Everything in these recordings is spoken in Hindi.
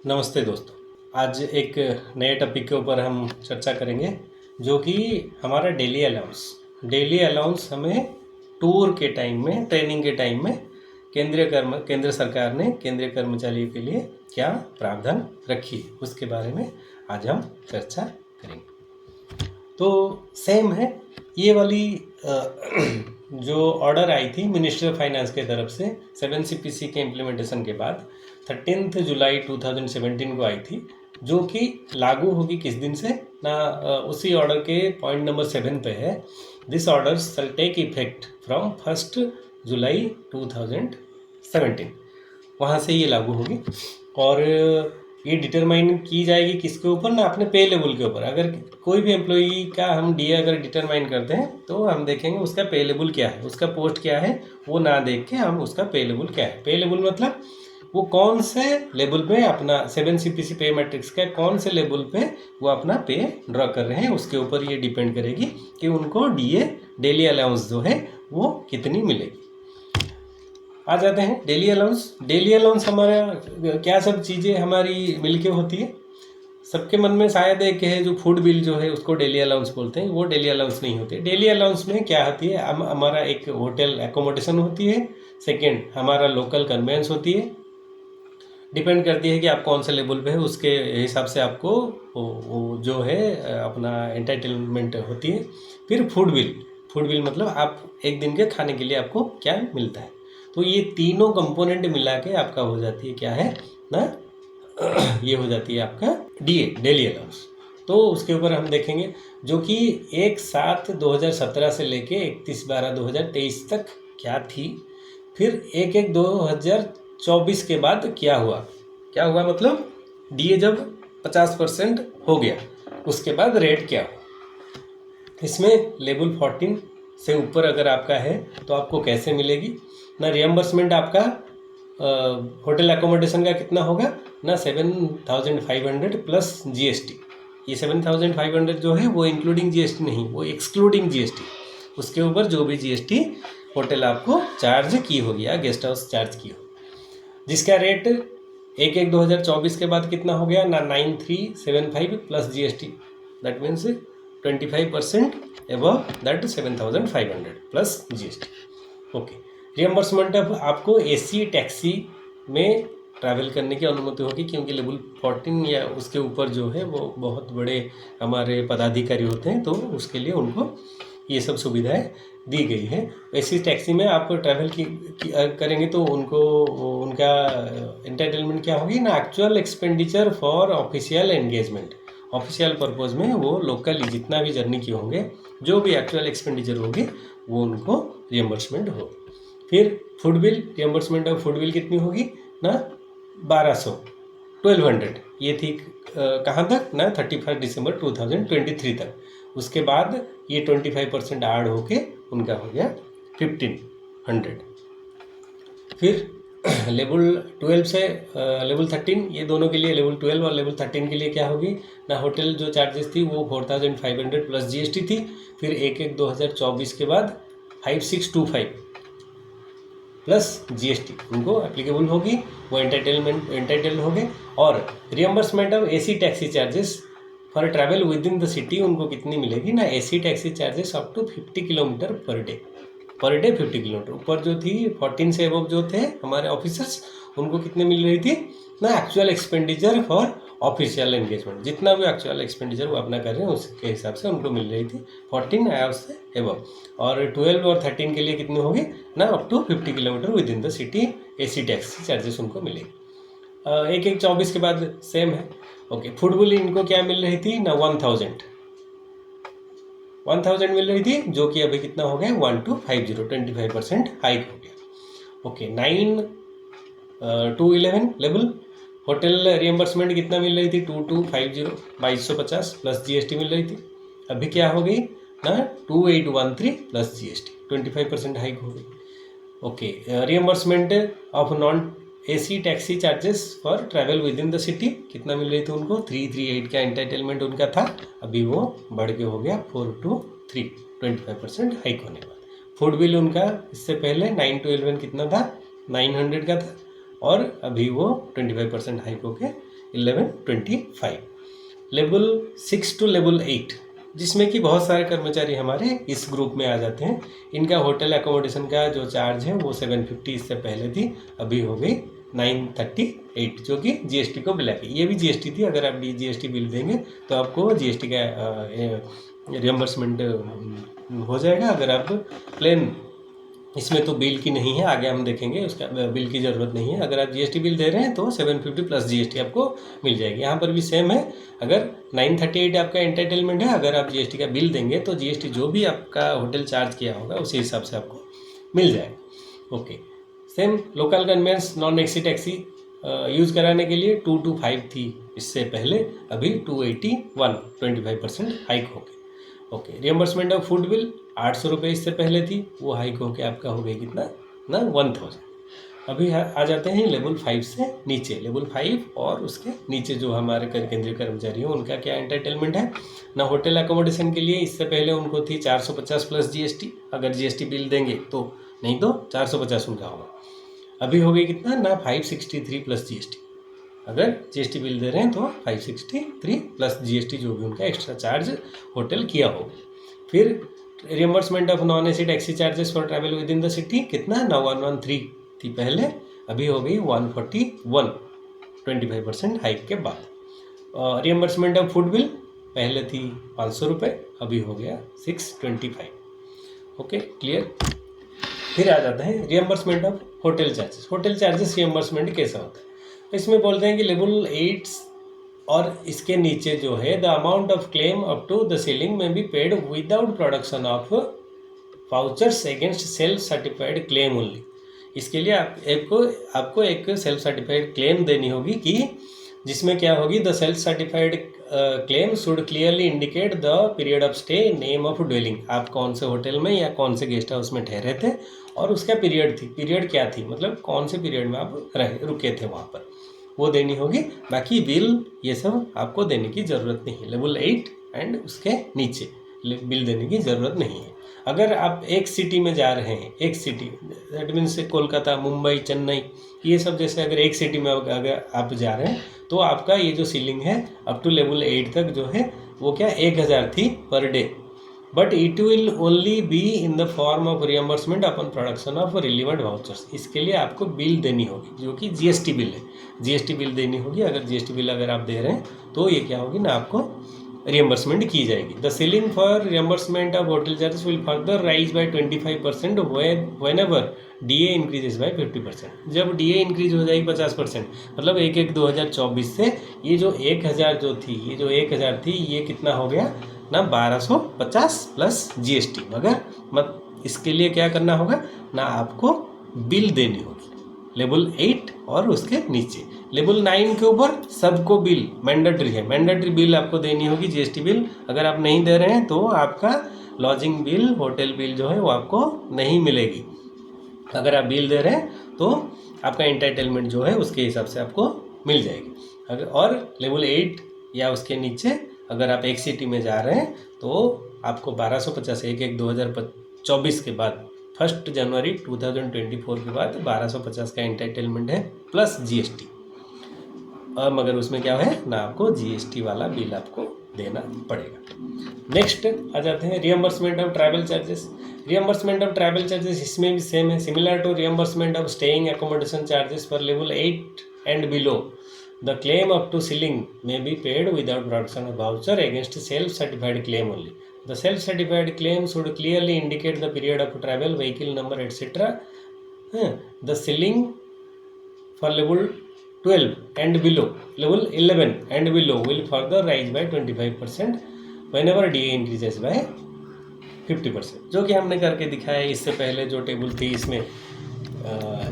नमस्ते दोस्तों। आज एक नए टॉपिक के ऊपर हम चर्चा करेंगे जो कि हमारा डेली अलाउंस हमें टूर के टाइम में, ट्रेनिंग के टाइम में केंद्र सरकार ने केंद्रीय कर्मचारियों के लिए क्या प्रावधान रखी है उसके बारे में आज हम चर्चा करेंगे। तो सेम है ये वाली जो ऑर्डर आई थी मिनिस्ट्री ऑफ फाइनेंस के तरफ से 7 CPC के इम्प्लीमेंटेशन के बाद 13 जुलाई 2017 को आई थी, जो कि लागू होगी किस दिन से ना, उसी ऑर्डर के पॉइंट नंबर 7 पे है। This order shall take effect from 1 July 2017। वहाँ से ये लागू होगी और ये डिटरमाइन की जाएगी किसके ऊपर ना, अपने पे लेवल के ऊपर। अगर कोई भी एम्प्लॉई का हम डीए अगर डिटरमाइन करते हैं तो हम देखेंगे उसका पे लेवल क्या है, उसका पोस्ट क्या है, वो ना देख के हम उसका पे लेवल क्या है। पे लेवल मतलब वो कौन से लेवल पे अपना 7 CPC पे मैट्रिक्स का कौन से लेवल पे वो अपना पे ड्रॉ कर रहे हैं, उसके ऊपर ये डिपेंड करेगी कि उनको डीए डेली अलाउंस जो है वो कितनी मिलेगी। आ जाते हैं डेली अलाउंस हमारा क्या सब चीज़ें हमारी मिलके होती है। सबके मन में शायद एक है जो फूड बिल जो है उसको डेली अलाउंस बोलते हैं, वो डेली अलाउंस नहीं होती। डेली अलाउंस में क्या होती है, हमारा एक होटल एकोमोडेशन होती है, सेकेंड हमारा लोकल कन्वेंस होती है, डिपेंड करती है कि आप कौन से लेवल पे है उसके हिसाब से आपको वो जो है अपना एंटरटेनमेंट होती है। फिर फूड बिल मतलब आप एक दिन के खाने के लिए आपको क्या मिलता है। तो ये तीनों कंपोनेंट मिला के आपका हो जाती है क्या है ना, ये हो जाती है आपका डेली अलाउंस। तो उसके ऊपर हम देखेंगे जो कि 1/7/2017 से लेके 31/12/2023 तक क्या थी। फिर 1/1/2024 के बाद क्या हुआ मतलब डीए जब 50% हो गया उसके बाद रेट क्या हुआ। इसमें लेवल 14 से ऊपर अगर आपका है तो आपको कैसे मिलेगी ना, रियम्बर्समेंट आपका होटल एकोमोडेशन का कितना होगा ना, 7,500 प्लस GST। ये 7,500 जो है वो इंक्लूडिंग GST नहीं, वो एक्सक्लूडिंग GST। उसके ऊपर जो भी GST होटल आपको चार्ज की होगी या गेस्ट हाउस चार्ज की हो, जिसका रेट 1/1/2024 के बाद कितना हो गया ना, 9,375 plus GST। That means 25% above that 7,500 plus GST। Okay, reimbursement अब आपको AC टैक्सी में ट्रैवल करने की अनुमति होगी, क्योंकि लेवल 14 या उसके ऊपर जो है वो बहुत बड़े हमारे पदाधिकारी होते हैं, तो उसके लिए उनको ये सब सुविधाएं दी गई है। AC टैक्सी में आप ट्रैवल करेंगे तो उनको उनका एंटरटेनमेंट क्या होगी ना, actual expenditure for official engagement. Official purpose में वो लोकली जितना भी जर्नी किए होंगे, जो भी एक्चुअल एक्सपेंडिचर होगी वो उनको रियम्बर्समेंट हो। फिर food bill, reimbursement of food bill कितनी होगी ना, 1200 ये थी कहाँ तक ना, 31 दिसंबर 2023 तक। उसके बाद ये 25% ऐड होके उनका हो गया 1500। फिर लेवल 12 से लेवल 13, ये दोनों के लिए लेवल 12 और लेवल 13 के लिए क्या होगी ना, होटल जो चार्जेस थी वो 4,500 प्लस GST थी। फिर 1/1/2024 के बाद 5,625 प्लस GST उनको एप्लीकेबल होगी, वो एंटाइटल हो गए। और reimbursement of AC taxi charges for travel within the city उनको कितनी मिलेगी ना, AC taxi charges up to 50 kilometre per day 50 kilometre. ऊपर जो थी 14 से अबव जो थे हमारे ऑफिसर्स, उनको कितने मिल रही थी ना, actual expenditure for official engagement, जितना भी एक्चुअल एक्सपेंडिचर वो अपना कर रहे हैं उसके हिसाब से उनको मिल रही थी 14 या उससे एबव। और 12 और 13 के लिए कितनी होगी ना, up to 50 kilometre within the city AC taxi charges उनको मिलेगी। 1/1/24 के बाद सेम है। ओके, फूड बिल इनको क्या मिल रही थी ना, 1,000 मिल रही थी, जो कि अभी कितना हो गया 1,250, 25% हाइक हो गया। Okay, 9 to 11 level hotel reimbursement कितना मिल रही थी 2,250 2250 प्लस GST मिल रही थी। अभी क्या हो गई ना, 2,813 प्लस GST 25% हाइक हो गई। Okay, reimbursement of non AC taxi charges for travel within the city कितना मिल रही थी उनको, 338 का एंटरटेनमेंट उनका था, अभी वो बढ़ के हो गया 423, 25% हाइक होने के बाद। फूड बिल उनका इससे पहले 9 to 11 कितना था, 900 का था, और अभी वो 25% हाइक होके 1125। लेवल 6 टू लेवल 8, जिसमें कि बहुत सारे कर्मचारी हमारे इस ग्रुप में आ जाते हैं। इनका होटल एकोमोडेशन का जो चार्ज है वो 750 इससे पहले थी, अभी हो गई 938, जो कि जीएसटी को मिला के, ये भी जीएसटी थी। अगर आप जीएसटी बिल देंगे तो आपको जीएसटी का रियम्बर्समेंट हो जाएगा। अगर आप प्लेन, इसमें तो बिल की नहीं है, आगे हम देखेंगे, उसका बिल की ज़रूरत नहीं है। अगर आप जीएसटी बिल दे रहे हैं तो 750 प्लस जीएसटी आपको मिल जाएगी। यहाँ पर भी सेम है, अगर 938 आपका एंटाइटलमेंट है, अगर आप जीएसटी का बिल देंगे तो जीएसटी जो भी आपका होटल चार्ज किया होगा उसी हिसाब से आपको मिल जाएगा। Okay, same local conveyance non AC taxi use कराने के लिए 225 थी इससे पहले, अभी 281, 25% हाइक हो गई। Okay, reimbursement of food bill 800 रुपये इससे पहले थी, वो हाइक होके आपका हो गया कितना ना 1000। अभी आ जाते हैं लेवल 5 से नीचे। लेवल 5 और उसके नीचे जो हमारे केंद्रीय कर्मचारी हैं उनका क्या एंटाइटलमेंट है ना। होटल एकोमोडेशन के लिए इससे पहले उनको थी 450 प्लस जीएसटी, अगर जीएसटी बिल देंगे तो, नहीं तो 450 उनका होगा। अभी हो गई कितना ना 563 प्लस जीएसटी, अगर जीएसटी बिल दे रहे हैं तो 563 प्लस जीएसटी जो भी उनका एक्स्ट्रा चार्ज होटल किया हो। फिर reimbursement of non AC taxi charges for travel within the city कितना ना 113 थी पहले, अभी हो गई 141, 25% हाइक के बाद। रियम्बर्समेंट ऑफ फूड बिल पहले थी 500 रुपये, अभी हो गया 625। Okay, clear. फिर आ जाते हैं reimbursement of hotel charges. Hotel charges reimbursement कैसा होता है, इसमें बोलते हैं कि लेवल 8 और इसके नीचे जो है, the amount of claim up to the ceiling may be paid without production of vouchers against self certified claim only. इसके लिए आपको एक सेल्फ सर्टिफाइड क्लेम देनी होगी, कि जिसमें क्या होगी, the self certified claim should clearly indicate the period of stay, name of dwelling, आप कौन से होटल में या कौन से गेस्ट हाउस में ठहरे थे और उसका पीरियड क्या थी, मतलब कौन से पीरियड में आप रुके थे वहाँ पर, वो देनी होगी। बाकी बिल ये सब आपको देने की ज़रूरत नहीं है। लेवल 8 एंड उसके नीचे बिल देने की ज़रूरत नहीं है। अगर आप एक सिटी में जा रहे हैं, एक city that means Kolkata, Mumbai, Chennai, ये सब जैसे अगर एक सिटी में अगर आप जा रहे हैं तो आपका ये जो सीलिंग है अप टू लेवल 8 तक जो है वो क्या 1000 थी per day, but it will only be in the form of reimbursement upon production of relevant vouchers. इसके लिए आपको बिल देनी होगी जो कि जीएसटी बिल है, जीएसटी बिल देनी होगी। अगर जीएसटी बिल अगर आप दे रहे हैं तो ये क्या होगी ना, आपको रियम्बर्समेंट की जाएगी। The ceiling for reimbursement of hotel charges will further rise by 25% whenever DA increases by 50%। जब डीए इंक्रीज हो जाएगी 50%, मतलब 1/1/2024 से ये जो 1000 जो थी, ये जो 1000 थी, ये कितना हो गया ना 1250 प्लस जीएसटी। मगर इसके लिए क्या करना होगा ना, आपको बिल देनी होगी लेवल 8 और उसके नीचे। लेवल 9 के ऊपर सबको बिल मैंडेटरी है, मैंडेटरी बिल आपको देनी होगी, जीएसटी बिल। अगर आप नहीं दे रहे हैं तो आपका लॉजिंग बिल, होटल बिल जो है वो आपको नहीं मिलेगी। अगर आप बिल दे रहे हैं तो आपका एंटाइटलमेंट जो है उसके हिसाब से आपको मिल जाएगी। अगर और लेवल 8 या उसके नीचे अगर आप एक सिटी में जा रहे हैं तो आपको 1250 1/1/2024 के बाद 1 जनवरी 2024 के बाद 1250 का एंटाइटलमेंट है प्लस जीएसटी। और मगर उसमें क्या है ना, आपको जीएसटी वाला बिल आपको देना पड़ेगा। नेक्स्ट आ जाते हैं reimbursement of travel charges. Reimbursement of travel charges इसमें भी सेम है, similar to reimbursement of staying accommodation charges for level 8 and below. The claim up to ceiling may be paid without production of voucher against self certified claim only. The self-certified claim should clearly indicate the period of travel, vehicle number, etc. The ceiling for level 12 and below, level 11 and below will further rise by 25% whenever DA increases by 50%। जो कि हमने करके दिखाया है इससे पहले जो टेबल थी, इसमें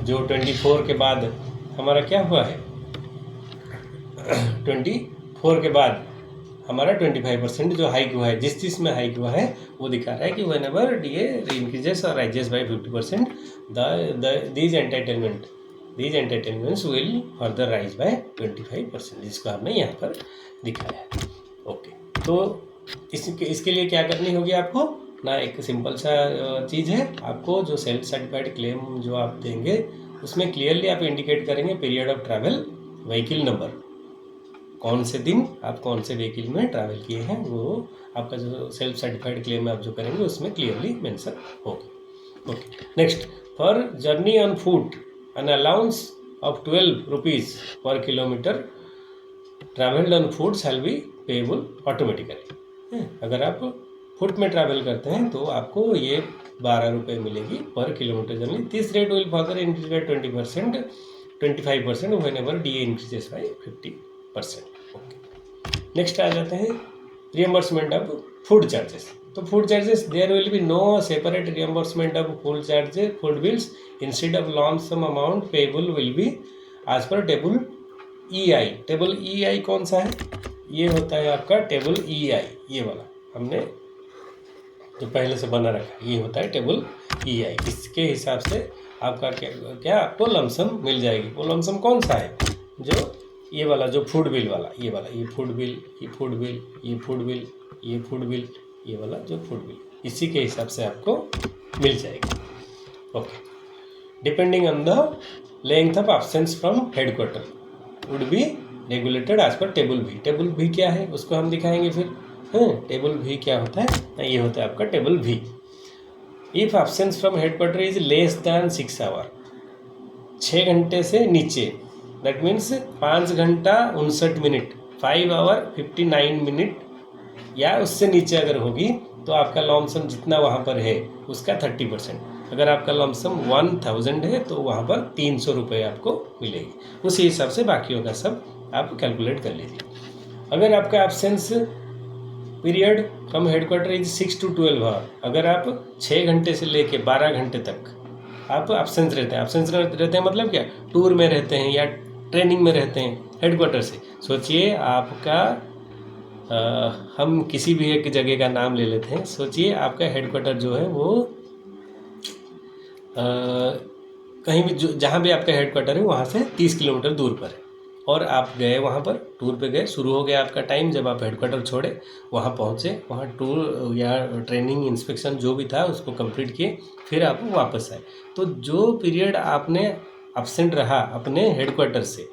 जो 24 के बाद हमारा क्या हुआ है, 24 के बाद हमारा 25% जो हाइक हुआ है, जिस चीज़ में हाइक हुआ है वो दिखा रहा है कि व्हेनेवर डीए इंक्रीजेस और rises by 50% these entertainments will further rise by 25%, जिसको हमने यहाँ पर दिखाया है। ओके, तो इसके लिए क्या करनी होगी आपको ना, एक सिंपल सा चीज़ है, आपको जो सेल्फ सर्टिफाइड क्लेम जो आप देंगे उसमें क्लियरली आप इंडिकेट करेंगे period of travel, vehicle number, कौन से दिन आप कौन से व्हीकल में ट्रैवल किए हैं, वो आपका जो सेल्फ सर्टिफाइड क्लेम आप जो करेंगे उसमें क्लियरली मेंशन होगी। Okay, next, for journey on foot an allowance of 12 rupees per kilometre travelled on foot shall be payable automatically. अगर आप फुट में ट्रैवल करते हैं तो आपको ये 12 रुपये मिलेगी पर kilometre journey. This rate will further increase by 20%, 25% whenever DA increases by 50%। Okay, next आ जाते हैं रियम्बर्समेंट ऑफ फूड चार्जेस। तो food charges, there will be no separate reimbursement of food charges, food bills. Instead of long sum amount payable will be as per table EI। Table EI कौन सा है? ये होता है आपका टेबल EI, ये वाला हमने जो पहले से बना रखा है, ये होता है टेबल EI। इसके हिसाब से आपका क्या आपको लमसम मिल जाएगी। वो लमसम कौन सा है? जो ये वाला, जो फूड बिल वाला, ये वाला, ये फूड बिल, ये फूड बिल, ये फूड बिल, ये फूड बिल, ये वाला जो फूड बिल, इसी के हिसाब से आपको मिल जाएगी। Okay, depending on the length of absence from headquarter would be regulated as per table B. Table B क्या है उसको हम दिखाएंगे फिर। टेबल भी क्या होता है? ये होता है आपका table B. If absence from headquarter is less than 6 hour, 6 घंटे से नीचे, दैट मीन्स 5 घंटा 59 मिनट, 5 आवर 59 मिनट या उससे नीचे अगर होगी तो आपका लमसम जितना वहाँ पर है उसका 30%। अगर आपका लमसम 1000 है तो वहाँ पर 300 रुपये आपको मिलेगी। उसी हिसाब से बाकियों का सब आप कैलकुलेट कर लीजिए। अगर आपका absence period from headquarter is 6 to 12 hour, अगर आप 6 घंटे से लेके 12 घंटे तक आप एब्सेंस रहते हैं, एब्सेंस रहते हैं मतलब क्या, टूर में रहते हैं या ट्रेनिंग में रहते हैं हेडक्वार्टर से। सोचिए आपका हम किसी भी एक जगह का नाम ले लेते हैं। सोचिए आपका हेडक्वार्टर जो है वो कहीं भी, जो जहाँ भी आपका हेडक्वार्टर है वहाँ से 30 किलोमीटर दूर पर है, और आप गए वहाँ पर, टूर पे गए, शुरू हो गया आपका टाइम, जब आप हेडक्वार्टर छोड़े वहाँ पहुँचे, वहाँ टूर या ट्रेनिंग इंस्पेक्शन जो भी था उसको कंप्लीट किए, फिर आप वापस आए। तो जो पीरियड आपने एब्सेंट रहा अपने हेडक्वार्टर से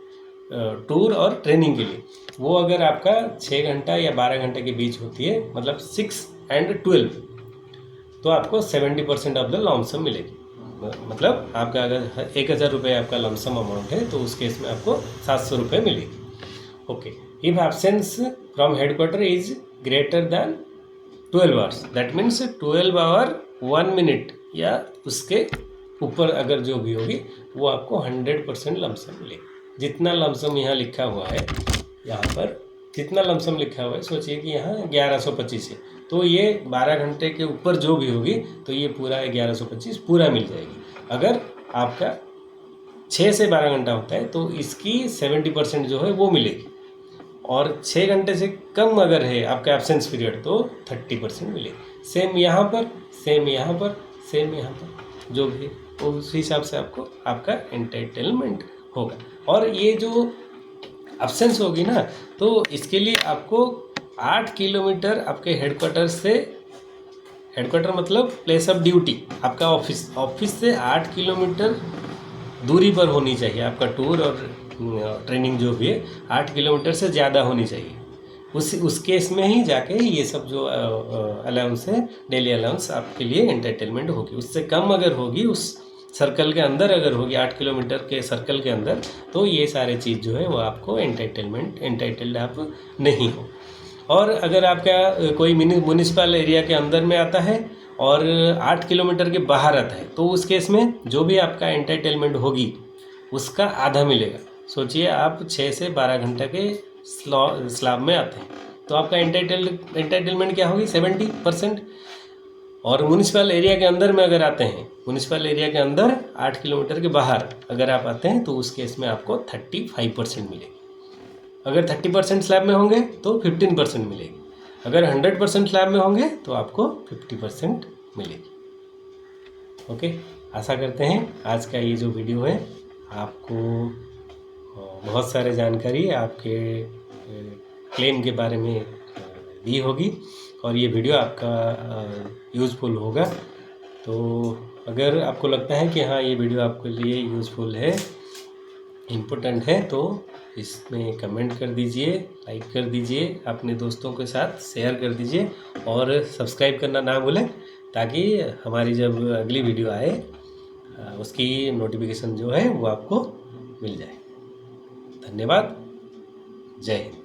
टूर और ट्रेनिंग के लिए, वो अगर आपका 6 घंटा या 12 घंटे के बीच होती है, मतलब 6 and 12, तो आपको 70% ऑफ द लमसम मिलेगी। मतलब आपका अगर 1000 रुपये आपका लमसम अमाउंट है तो उस केस में आपको 700 रुपये मिलेगी। Okay, if absence from headquarter is greater than 12 hours, that means 12 hour 1 minute या उसके ऊपर अगर जो भी होगी वो आपको 100% लमसम मिलेगी। जितना लमसम यहाँ लिखा हुआ है, यहाँ पर जितना लमसम लिखा हुआ है, सोचिए कि यहाँ 1125 है, तो ये 12 घंटे के ऊपर जो भी होगी तो ये पूरा 1125 पूरा मिल जाएगी। अगर आपका 6 से 12 घंटा होता है तो इसकी 70% जो है वो मिलेगी, और 6 घंटे से कम अगर है आपका एब्सेंस पीरियड तो 30% मिलेगी। सेम यहाँ पर, सेम यहाँ पर, सेम यहाँ पर, जो भी उस हिसाब से आपको आपका एंटाइटलमेंट होगा। और ये जो एब्सेंस होगी ना, तो इसके लिए आपको 8 किलोमीटर आपके हेडक्वार्टर से, हेडक्वार्टर मतलब प्लेस ऑफ ड्यूटी, आपका ऑफिस से 8 किलोमीटर दूरी पर होनी चाहिए। आपका टूर और ट्रेनिंग जो भी है 8 किलोमीटर से ज़्यादा होनी चाहिए। उस केस में ही जाके ये सब जो अलाउंस है, डेली अलाउंस आपके लिए एंटाइटलमेंट होगी। उससे कम अगर होगी, उस सर्कल के अंदर अगर होगी, 8 किलोमीटर के सर्कल के अंदर, तो ये सारे चीज़ जो है वो आपको एंटाइटल्ड आप नहीं हो। और अगर आपका कोई म्यूनिसिपल एरिया के अंदर में आता है और 8 किलोमीटर के बाहर आता है, तो उस केस में जो भी आपका एंटाइटलमेंट होगी उसका आधा मिलेगा। सोचिए आप 6 से 12 घंटे के स्लैब में आते हैं तो आपका एंटाइटलमेंट क्या होगी, 70%। और म्यूनिसिपल एरिया के अंदर में अगर आते हैं, म्यूनिसिपल एरिया के अंदर 8 किलोमीटर के बाहर अगर आप आते हैं तो उस केस में आपको 35% मिलेगी। अगर 30% स्लैब में होंगे तो 15% मिलेगी। अगर 100% स्लैब में होंगे तो आपको 50% मिलेगी। ओके, आशा करते हैं आज का ये जो वीडियो है आपको बहुत सारे जानकारी आपके क्लेम के बारे में दी होगी, और ये वीडियो आपका यूज़फुल होगा। तो अगर आपको लगता है कि हाँ ये वीडियो आपके लिए यूज़फुल है, इम्पोर्टेंट है, तो इसमें कमेंट कर दीजिए, लाइक कर दीजिए, अपने दोस्तों के साथ शेयर कर दीजिए और सब्सक्राइब करना ना भूलें, ताकि हमारी जब अगली वीडियो आए उसकी नोटिफिकेशन जो है वो आपको मिल जाए। धन्यवाद। जय हिंद।